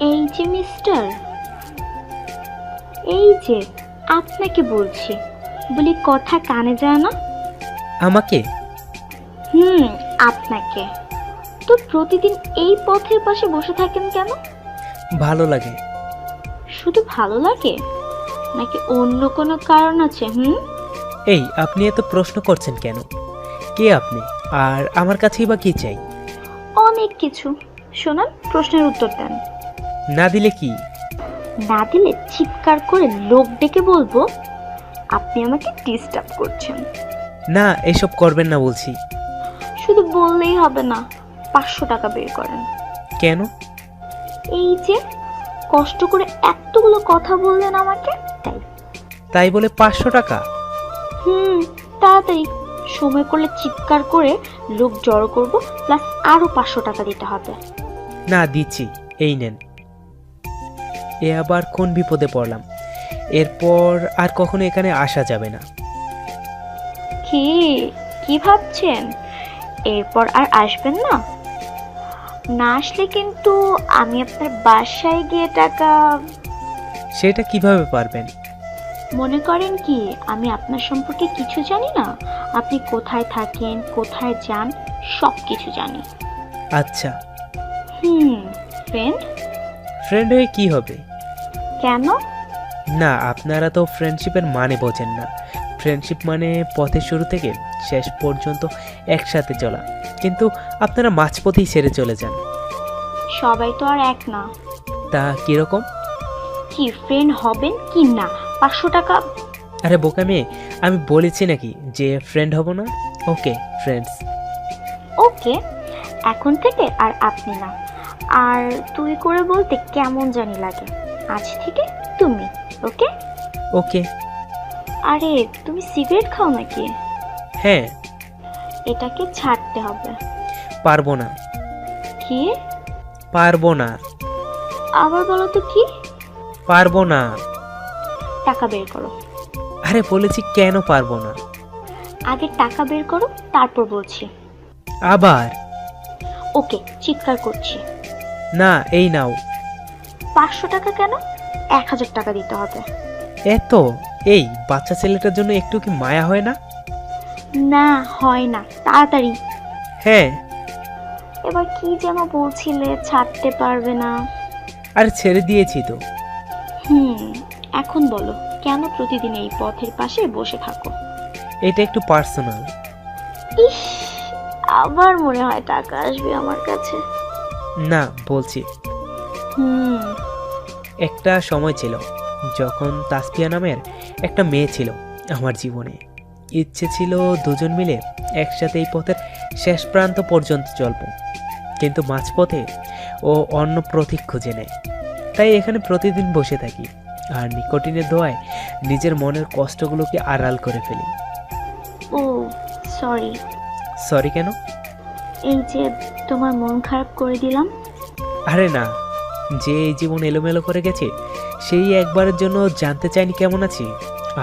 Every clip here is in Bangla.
এই যে মিস্টার, এই যে আপনাকে বলছি, বলি কথা কানে যায় না? আমাকে? হুম, আপনাকে। তো প্রতিদিন এই পথের পাশে বসে থাকেন কেন? ভালো লাগে। শুধু ভালো লাগে নাকি অন্য কোনো কারণ আছে? এই, আপনি এত প্রশ্ন করছেন কেন? কে আপনি? আর আমার কাছেই বা কি চাই? অনেক কিছু। শোনান, প্রশ্নের উত্তর দেন। না দিলে কি? না দিলে চিৎকার করে লোক ডেকে বলবো আপনি আমাকে ডিস্টার্ব করছেন। না, এসব করবেন না বলছি। শুধু বললেই হবে না, 500 টাকা বের করেন। কেন? এই যে কষ্ট করে এতগুলো কথা বললেন আমাকে, তাই। তাই বলে 500 টাকা? হুম, তাড়াতাড়ি। সময় করলে চিৎকার করে লোক জড়ো করব, প্লাস আরো 500 টাকা দিতে হবে। না, দিচ্ছি, এই নেন। এ আবার কোন বিপদে পড়লাম? এরপর আর কখনো এখানে আসা যাবে না। কি কি ভাবছেন এরপর আর আসবেন না? না আসলে কিন্তু আমি আপনার বাসায় গিয়ে টাকা। সেটা কিভাবে পারবেন? মনে করেন কি আমি আপনার সম্পর্কে কিছু জানি না? আপনি কোথায় থাকেন, কোথায় যান, সব কিছু জানি। আচ্ছা। ফ্রেন্ড। ফ্রেন্ড হয়ে কি হবে? কেন? না, আপনারা তো ফ্রেন্ডশিপের মানে বোঝেন না। ফ্রেন্ডশিপ মানে পথের শুরু থেকে শেষ পর্যন্ত একসাথে চলা, কিন্তু আপনারা মাঝপথেই ছেড়ে চলে যান। সবাই তো আর এক না। তা কিরকম? কি ফ্রেন্ড হবেন কি না? 500 টাকা। আরে বোকা মেয়ে, আমি বলেছি নাকি যে ফ্রেন্ড হব না? ওকে, ফ্রেন্ডস। ওকে, এখন থেকে আর আপনি না, আর তুই করে বলতে কেমন জানি লাগে। আজ থেকে তুমি। ওকে? ওকে। আরে তুমি সিগারেট খাও নাকি? হ্যাঁ। এটাকে ছাড়তে হবে। পারবো না। কি? পারবো না। আবার বলো তো কি? পারবো না। টাকা বের করো। আরে বলেছি কেন পারবো না। আগে টাকা বের করো, তারপর বলছি। আবার? ওকে, চিৎকার করছি। না, এই নাও। 500 টাকা কেন? 1000 টাকা দিতে হবে। এত? এই বাচ্চা ছেলেটার জন্য একটু কি মায়া হয় না? না, হয় না, তাড়াতাড়ি। হ্যাঁ। এবার কি যেন বলছিলে, ছাড়তে পারবে না? আরে ছেড়ে দিয়েছি তো। এখন বলো, কেন প্রতিদিন এই পথের পাশে বসে থাকো? এটা একটু পার্সোনাল। ইস, আবার মনে হয় টাকা আসবে আমার কাছে। না, বলছি। হুম একটা সময় ছিল যখন তাসফিয়া নামের একটা মেয়ে ছিল আমার জীবনে। ইচ্ছে ছিল দুজন মিলে একসাথে এই পথের শেষ প্রান্ত পর্যন্ত চলব, কিন্তু মাঝপথে ও অন্য প্রতীক খুঁজে নেয়। তাই এখানে প্রতিদিন বসে থাকি আর নিকোটিনের দোয়ায় নিজের মনের কষ্টগুলোকে আড়াল করে ফেলি। ও সরি। সরি কেন? এই যে তোমার মন খারাপ করে দিলাম। আরে না, যে এই জীবন এলোমেলো করে গেছে সেই একবারের জন্য জানতে চাইনি কেমন আছি,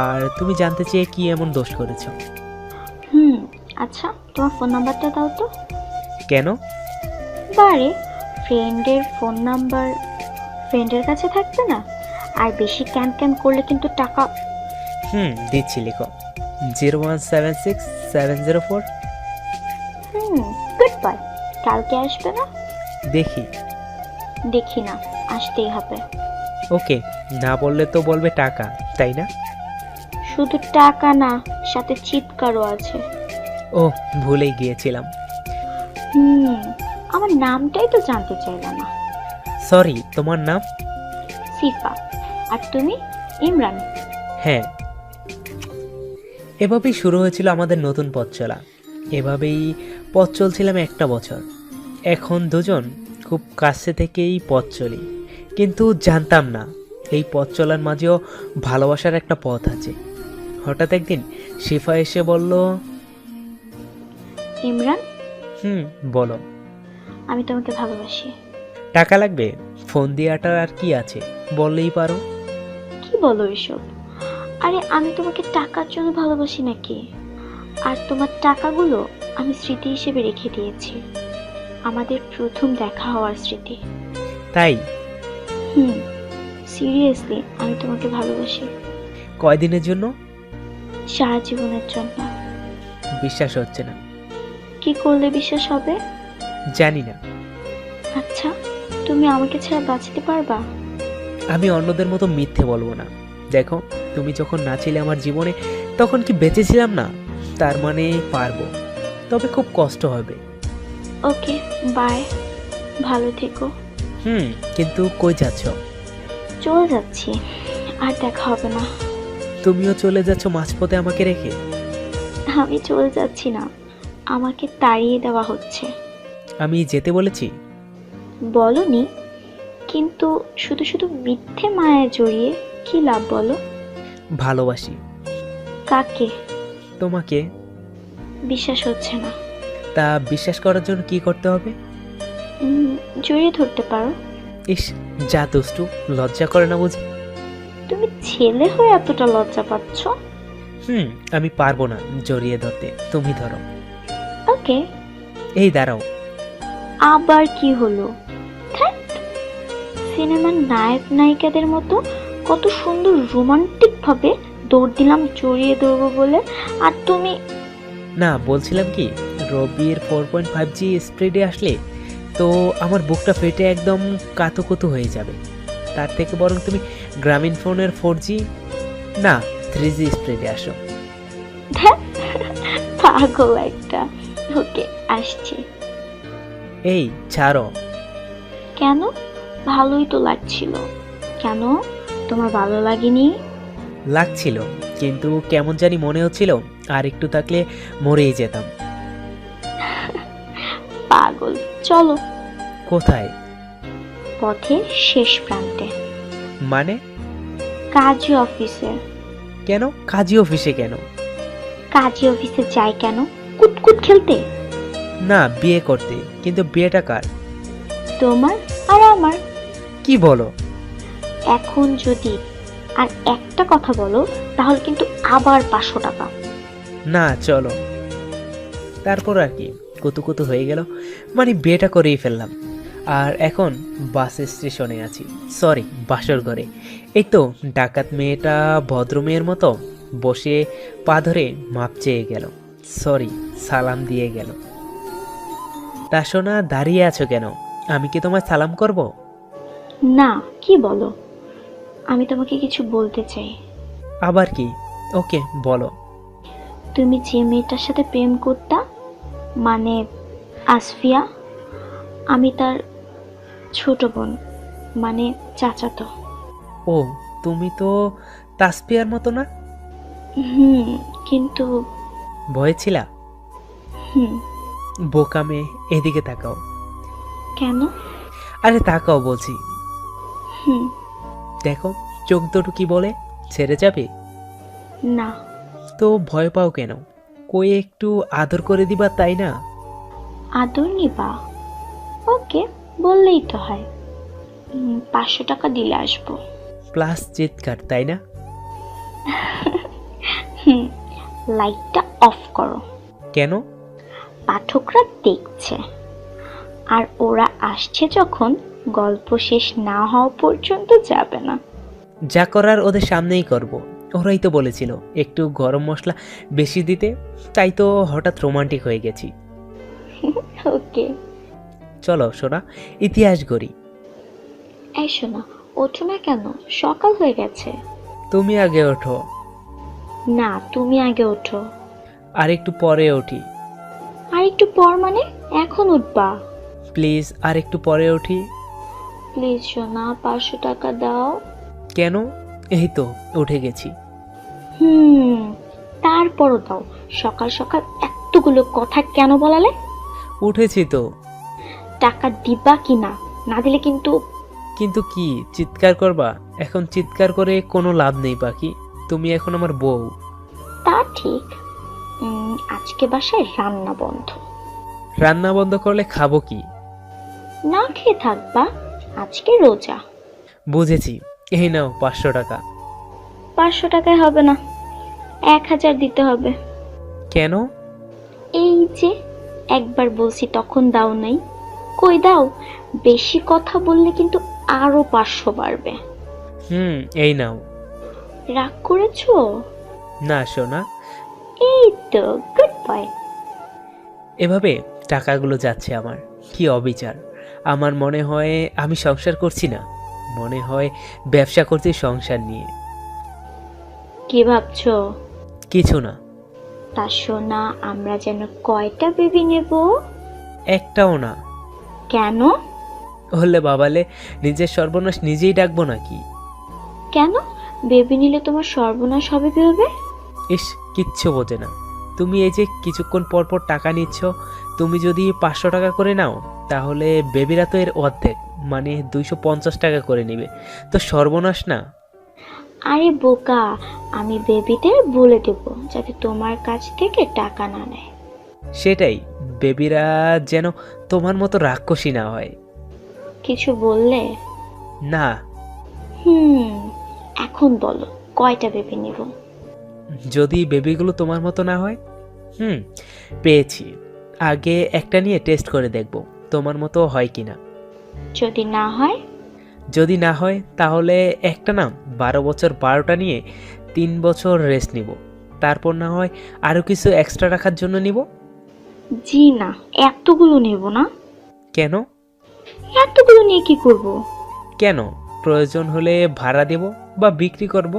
আর তুমি জানতে চেয়ে কি এমন দোষ করেছ? আচ্ছা, তোমার ফোন নাম্বারটা দাও তো। কেন? বারে, ফ্রেন্ডের ফোন নাম্বার ফ্রেন্ডের কাছে থাকবে না? আর বেশি ক্যান ক্যান করলে কিন্তু টাকা। দিচ্ছি, লিখো 0176704। Good bye. কালকে আসবে না? দেখি। দেখি না, আসতেই হবে। ওকে, না বললে তো বলবে টাকা, তাই না? শুধু টাকা না, সাথে চিৎকারও আছে। ও, ভুলেই গিয়েছিলাম। আমার নামটাই তো জানতে চাইলা না। সরি, তোমার নাম? সিফা। আর তুমি? ইমরান। হ্যাঁ। এভাবেই শুরু হয়েছিল আমাদের নতুন পথ চলা। এভাবেই পথ চলছিলাম একটা বছর। এখন দুজন খুব কাছে থেকেই পথ চলি, কিন্তু জানতাম না এই পথ চলার মাঝেও ভালোবাসার একটা পথ আছে। হঠাৎ একদিন শিফা এসে বলল, ইমরান, বলো। আমি তোমাকে ভালোবাসি। টাকা লাগবে? ফোন দিয়াটা আর কি আছে, বললেই পারো। কি বলো এসব? আরে আমি তোমাকে টাকার জন্য ভালোবাসি নাকি? আর তোমার টাকাগুলো আমি স্মৃতি হিসেবে রেখে দিয়েছি, আমাদের প্রথম দেখা হওয়ার স্মৃতি। তাই? হুম, সিরিয়াসলি আমি তোমাকে ভালোবাসি। কয়দিনের জন্য? সারা জীবনের জন্য। বিশ্বাস হচ্ছে না। কি করলে বিশ্বাস হবে? জানি না। আচ্ছা, তুমি আমাকে ছাড়া বাঁচতে পারবা? আমি অন্যদের মতো মিথ্যে বলবো না। দেখো, তুমি যখন না ছিলে আমার জীবনে তখন কি বেঁচেছিলাম না? তার মানে পারবো, তবে খুব কষ্ট হবে। ওকে, বাই, ভালো থেকো। কিন্তু কই যাচ্ছ? চলে যাচ্ছি, আর দেখা হবে না। তুমিও চলে যাচ্ছ মাঝপথে আমাকে রেখে? আমি চলে যাচ্ছি না, আমাকে তাড়িয়ে দেওয়া হচ্ছে। আমি যেতে বলেছি? বলনি, কিন্তু শুধু শুধু মিথ্যে মায়ায় জড়িয়ে কি লাভ বলো? ভালোবাসি। কাকে? তোমাকে। বিশ্বাস হচ্ছে না। তা বিশ্বাস করার জন্য কি করতে হবে? জড়িয়ে ধরতে পারো। ইস, যা দুষ্টু, লজ্জা করে না বুঝি? তুমি ছেলে হয়ে এতটা লজ্জা পাচ্ছ? আমি পারবো না জড়িয়ে ধরতে, তুমি ধরো। ওকে। এই দাঁড়াও। আবার কি হলো? ধ্যাৎ, সিনেমার নায়ক নায়িকাদের মতো কত সুন্দর রোমান্টিক ভাবে দৌড় দিলাম জড়িয়ে ধরবো বলে, আর তুমি? না, বলছিলাম কি, রবির 4.5G স্পিডে আসলে তো আমার বুকটা ফেটে একদম কাতুকুতু হয়ে যাবে। তার থেকে বরং তুমি গ্রামীণ ফোনের 4G না 3G স্পিডে আসো। ধ্যাৎ, পাগল একটা। ওকে, আসছি। এই ছাড়ো। কেন? ভালোই তো লাগছিল। কেন, তোমার ভালো লাগেনি? লাগছিল, কিন্তু কেমন জানি মনে হচ্ছিল আর একটু থাকলে মরেই যেতাম। পাগল, চলো। কোথায়? পথের শেষ প্রান্তে। মানে? কাজী অফিসে। কেন কাজী অফিসে কেন? কাজী অফিসে যাই কেন? কুতকুত খেলতে। না, বিয়ে করতে। কিন্তু বিয়েটা কার? তোমার আর আমার। কি বলো? এখন যদি আর একটা কথা বলো তাহলে কিন্তু আবার 500 টাকা। না, চলো। তারপর আর কি, কুতুকুতু হয়ে গেল, মানে বিয়েটা করেই ফেললাম। আর এখন বাস স্টেশনে আছি, সরি বাসর ঘরে। এই তো ডাকাত মেয়েটা ভদ্র মেয়ের মতো বসে পা ধরে মাপ চেয়ে গেল, সরি সালাম দিয়ে গেল। তা শোনা, দাঁড়িয়ে আছো কেন? আমি কি তোমায় সালাম করব? না, কি বলো? আমি তোমাকে কিছু বলতে চাই। আবার কি? ওকে, বলো। তুমি যে মেয়েটার সাথে প্রেম করতা, মানে আসফিয়া, আমি তার ছোট বোন, মানে চাচাতো। ও, তুমি তো তাসপিয়ার মতো না? হুম, কিন্তু ভয়ে ছিলা? হুম। বোকা মেয়ে, এদিকে তাকাও। কেন? আরে তাকাও বলছি। হুম। দেখো, চোখ দুটো কি বলে, ছেড়ে যাবে? না। তো ভয় পাও কেন? কই একটু আদর করে দিবা, তাই না? আদর নিবা? ওকে, বললেই তো হয়। 500 টাকা দিলে আসবো। প্লাস চিৎকার, তাই না? হুম, লাইটটা অফ করো। কেন? পাঠকরা দেখছে, আর ওরা আসছে যখন, গল্প শেষ না হওয়া পর্যন্ত যাবে না। যা করার ওদের সামনেই করব। ওরাই তো বলেছিল একটু গরম মশলা বেশি দিতে, তাই তো হঠাৎ রোমান্টিক হয়ে গেছি। ওকে। চলো সোনা, ইতিহাস গড়ি। এই শোনা, ওঠো না কেন? সকাল হয়ে গেছে। তুমি আগে ওঠো। না, তুমি আগে ওঠো। আর একটু পরে উঠি। আর একটু পর মানে? এখন উঠবা? প্লিজ, আর একটু পরে উঠি। প্লিজ সোনা, 500 টাকা দাও। কেন? এই তো উঠে গেছি। তারপরও দাও। সকাল সকাল এতগুলো কথা কেন বলালে? উঠেছি তো। টাকা দিবা কি না? না দিলে কিন্তু। কিন্তু কি চিৎকার করবা? এখন চিৎকার করে কোনো লাভ নেই পাখি, তুমি এখন আমার বউ। তা ঠিক। আজকে বাসায় রান্না বন্ধ। রান্না বন্ধ করলে খাবো কি? না খেয়ে থাকবা, আজকে রোজা। বুঝেছি, এই নাও 500 টাকা। 500 টাকায় হবে না, 1000 দিতে হবে। কেন? এই যে একবার বলছি তখন দাও নাই, কই দাও, বেশি কথা বললে কিন্তু আরো 500 বাড়বে। এই নাও। রাগ করেছো? না সোনা। এই তো, গুড বয়। এভাবে টাকাগুলো যাচ্ছে আমার, কি অবিচার। আমার মনে হয় আমি সংসার করছি না, মনে হয় ব্যবসা করছি সংসার নিয়ে। কি ভাবছো? কিছু না। তা সোনা, আমরা যেন কয়টা বেবি নেব? একটাও না। কেন? হলে বাবালে, নিজের সর্বনাশ নিজেই ডাকবো নাকি? কেন বেবি নিলে তোমার সর্বনাশ হবে ভেবে? ইস, কিচ্ছু বোঝে না। তুমি এই যে কিছুক্ষণ পর পর টাকা নিচ্ছ, তুমি যদি 500 টাকা করে নাও তাহলে বেবিরা তো এর অর্ধেক, মানে 250 টাকা করে নিবে। তো সর্বনাশ না? আরে বোকা, আমি বেবিদের বলে দেব যাতে তোমার কাছ থেকে টাকা না নেয়। সেটাই, বেবিরা যেন তোমার মতো রাক্ষসী না হয়। কিছু বললে? না। এখন বলো কয়টা বেবি নেব? যদি বেবিগুলো তোমার মতো না হয়? পেয়েছি। আগে একটা নিয়ে টেস্ট করে দেখব তোমার মতো হয় কিনা। যদি না হয়? যদি না হয় তাহলে একটা না 12 বছর 12টা নিয়ে 3 বছর রেস্ট নিব, তারপর না হয় আরও কিছু এক্সট্রা রাখার জন্য নিব। জি না, এতগুলো নেব না। কেন? এতগুলো নিয়ে কি করব? কেন, প্রয়োজন হলে ভাড়া দেব বা বিক্রি করব।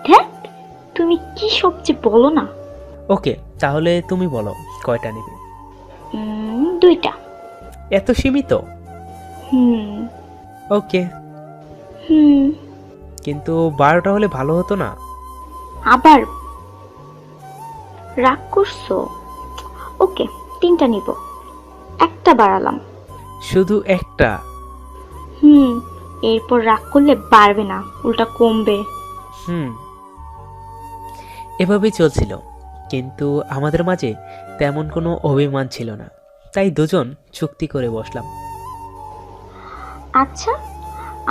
ধ্যাৎ, তুমি কি সবচেয়ে বলো না। ওকে, তাহলে তুমি বলো কয়টা নেবে? 2টা। এত সীমিত? হুম। ওকে, হুম। কিন্তু 12টা হলে ভালো হতো না? আবার রাগ করছো? ওকে, 3টা নিব, একটা বাড়ালাম। শুধু একটা? এরপর রাগ করলে বাড়বে না, উল্টা কমবে। এভাবেই চলছিল, কিন্তু আমাদের মাঝে তেমন কোনো অভিমান ছিল না, তাই দুজন চুক্তি করে বসলাম। আচ্ছা,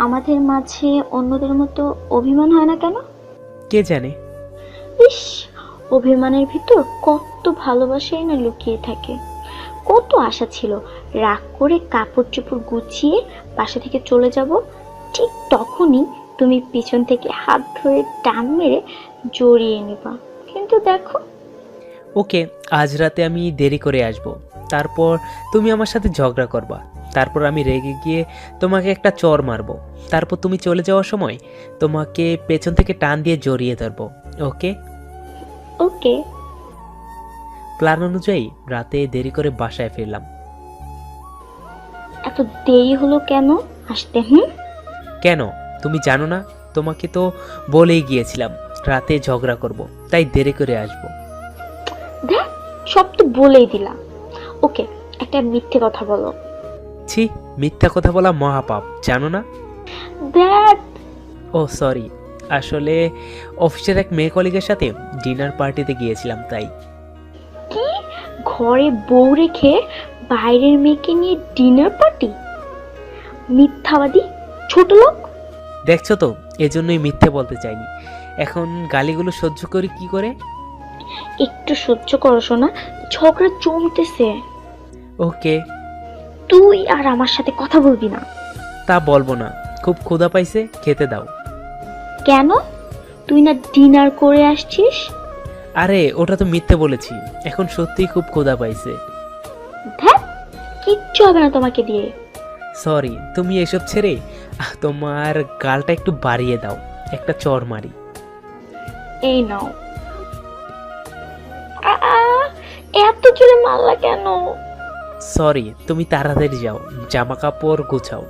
আমাদের মাঝে অন্যদের মতো অভিমান হয় না কেন? কে জানে। ইস, অভিমানের ভিতর কত ভালোবাসাই না লুকিয়ে থাকে। কত আশা ছিল রাগ করে কাপড় চোপড় গুছিয়ে বাসা থেকে চলে যাব, ঠিক তখনই তুমি পিছন থেকে হাত ধরে টান মেরে জড়িয়ে নেবা। কিন্তু দেখো। ওকে, আজ রাতে আমি দেরি করে আসব, তারপর তুমি আমার সাথে ঝগড়া করবা, তারপর আমি রেগে গিয়ে তোমাকে একটা চর মারবো, তারপর তুমি চলে যাওয়ার সময় তোমাকে পেছন থেকে টান দিয়ে জড়িয়ে ধরবো। ওকে? ওকে। প্ল্যান অনুযায়ী রাতে দেরি করে বাসায় ফিরলাম। এত দেরি হলো কেন আসতে? কেন, তুমি জানো না? তোমাকে তো বলেই গিয়েছিলাম রাতে ঝগড়া করব, তাই দেরি করে আসব। দেখ, সব তো বলেই দিলাম। ওকে, একটা মিথ্যে কথা বলো। ছি, মিথ্যা কথা বলা মহাপাপ, জানো না? দেখ। ও সরি, আসলে অফিসের এক মেয়ে কলিগের সাথে ডিনার পার্টিতে গিয়েছিলাম তাই। কি, ঘরে বউ রেখে বাইরের মেয়েকে নিয়ে ডিনার পার্টি? মিথ্যাবাদী, ছোট লোক। দেখছো তো, এজন্যই মিথ্যে বলতে চাইনি। এখন গালিগুলো সহ্য করি কি করে? একটু সহ্য করো শোনা, ঝগড়া জমতেছে। ওকে। তুই আর আমার সাথে কথা বলবি না। তা বলবো না, খুব ক্ষুধা পাইছে, খেতে দাও। কেন? তুই না ডিনার করে আসছিস? আরে ওটা তো মিথ্যে বলেছি, এখন সত্যিই খুব ক্ষুধা পাইছে। ধ্যাৎ, কিচ্ছু হবে না তোমাকে দিয়ে। সরি, তুমি এসব ছেড়ে তোমার গালটা একটু বাড়িয়ে দাও, একটা চড় মারি। এই নাও। এত জোরে মারলা কেন? সরি, তুমি তাড়াতাড়ি যাও, জামা কাপড় গুছাও।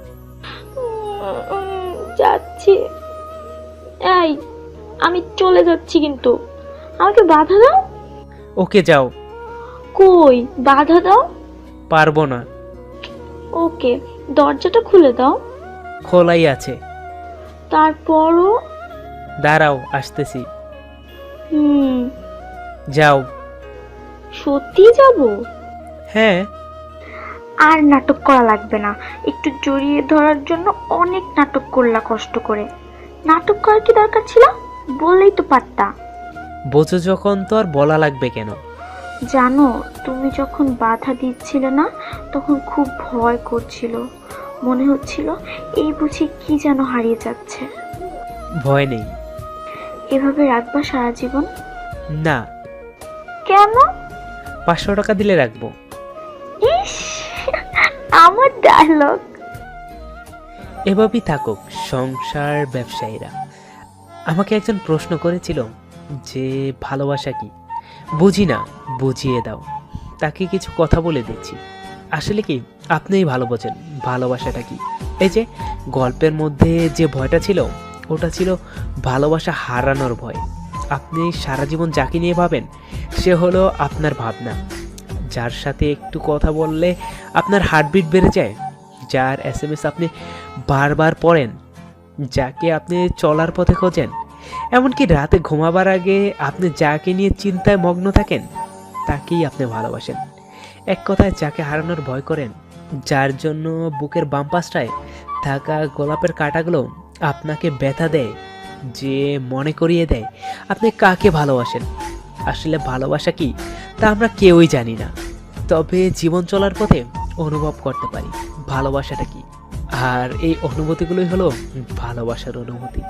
যাচ্ছি। এই, আমি চলে যাচ্ছি, কিন্তু আমাকে বাধা দাও। ওকে যাও। কই, বাধা দাও। পারবো না। ওকে, দরজাটা খুলে দাও। খোলাই আছে। তারপরও। দাঁড়াও, আসতেছি। হুম। যাও। সত্যি যাব? হ্যাঁ। আর নাটক করা লাগবে না, একটু জড়িয়ে ধরার জন্য অনেক নাটক করলা কষ্ট করে। নাটক করার কি দরকার ছিল? বললেই তো পারতা। বোঝো যখন তো আর বলা লাগবে কেন? জানো, তুমি যখন বাধা দিচ্ছিলে না, তখন খুব ভয় করছিল। মনে হচ্ছিল এই বুঝি কি যেন হারিয়ে যাচ্ছে। ভয় নেই। এভাবে রাখবা সারা জীবন? না। কেন? 500 টাকা দিলে রাখবো। ইস, আমার ডায়লগ। এভাবেই থাকুক সংসার ব্যবসায়ীরা। আমাকে একজন প্রশ্ন করেছিল যে ভালোবাসা কি, বুঝি না, বুঝিয়ে দাও। তাকে কিছু কথা বলে দিচ্ছি। আসলে কি, আপনিই ভালো বোঝেন ভালোবাসাটা কি। এই যে গল্পের মধ্যে যে ভয়টা ছিল, ওটা ছিল ভালোবাসা হারানোর ভয়। আপনি সারা জীবন যাকে নিয়ে ভাবেন, সে হলো আপনার ভাবনা। যার সাথে একটু কথা বললে আপনার হার্টবিট বেড়ে যায়, যার SMS আপনি বারবার পড়েন, যাকে আপনি চলার পথে খোঁজেন, এমনকি রাতে ঘুমাবার আগে আপনি যাকে নিয়ে চিন্তায় মগ্ন থাকেন, তাকেই আপনি ভালোবাসেন। এক কথায় যাকে হারানোর ভয় করেন, যার জন্য বুকের বাম পাশটায় থাকা গোলাপের কাঁটাগুলো আপনাকে ব্যথা দেয়, যে মনে করিয়ে দেয় আপনি কাকে ভালোবাসেন। আসলে ভালোবাসা কি তা আমরা কেউই জানি না, তবে জীবন চলার পথে অনুভব করতে পারি ভালোবাসাটা কি। আর এই অনুভূতিগুলোই হলো ভালোবাসার অনুভূতি।